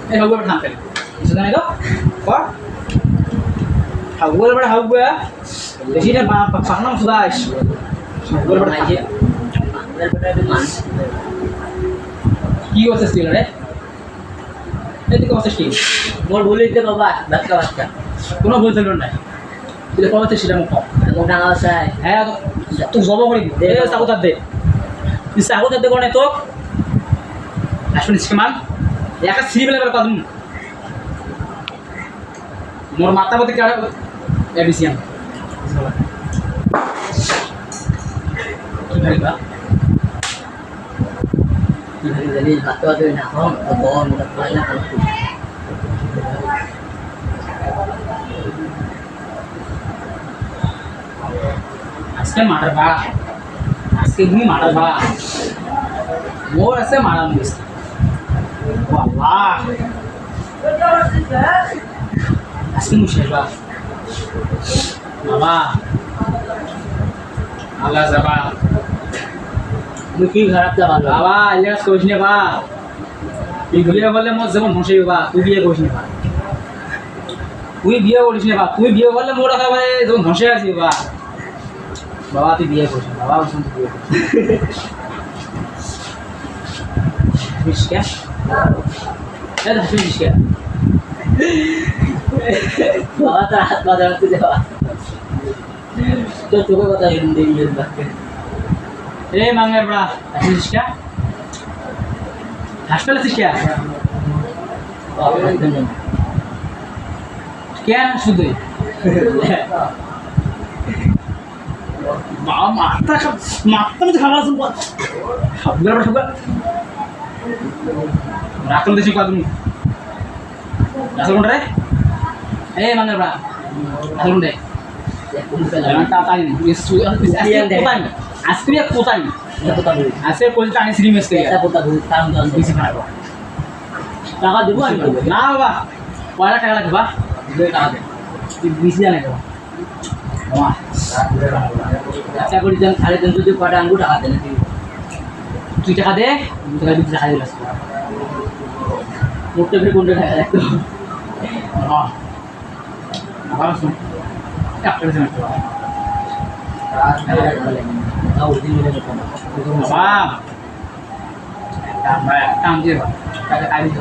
এই হাউগুলো ঠাম ফেলে কিছু জানাই তো কর হাউগুলো বড় হাউগুলো বেশি না পাখনা সুদা আইস হাউগুলো বড় খাইছে কি হচ্ছে স্টিল রে এদিকে হচ্ছে স্টিল মোর বলিতে বাবা বাচ্চা বাচ্চা কোনো ভুল ছিল না তুই কবে থেকে সেটা মুখ মোর ডাঙা আছে হ্যাঁ তুই জব করে দে সাকুতার দে তুই সাকুতার দে কোনে তো আসুন স্কিমান একা সিরি বেলা বেলা কদম মোর মাথা মধ্যে কাড়া এডিসিয়ান কি ভাইবা কি ভাই জানি হাতটা ধরে না হম তো বল না পাইলা আজকে মাটার বা আজকে তুমি মাটার বা মোর আছে মারা মুস বাবা আজকে মুশের বা বাবা আল্লাহ যাবা তুই কি খারাপ যা ভালো বাবা ইলাস কইছ নে বা তুই বিয়ে করলে মোর যেমন হসে বা তুই বিয়ে করিস নে বা তুই বিয়ে করিস নে বা তুই বিয়ে করলে মোর একেবারে যেমন হসে আছি বা বাবা তুই বিয়ে করিস বাবা বলছেন তুই বিয়ে করিস মিশকে এটা হাসি মিশকে বাবা তার হাত বাজাতে দেওয়া তো তোকে কথা হিন্দি ইয়ে বাকি এ মাঙ্গের বড়া হাসি মিশকে হাসপাতালে আছিস কে বাবা একদম কেন শুধু বাবা মাথা মধ্যে খাবার আছে সবগুলো সব রাখুন দেশি কদম রাখুন রে এই মাঙ্গের বড়া রাখুন রে আজকে কোথায় আজকে কোথায় আনি সিরিমেস থেকে টাকা দেবো আমি না বাবা পয়লা টাকা লাগবে বা টাকা দে বেশি জানে তো আচ্ছা করি দেন 3.5 যদি কটা আঙ্গুর টাকা দেন তুই টাকা দে টাকা দিতে টাকা দিলাস মোটে ফিরে কোনটা টাকা রাখতো বাবা শুন একটা বেশি না তাও দিন মিলে বাবা একটা দিয়ে টাকা কাটি দিতে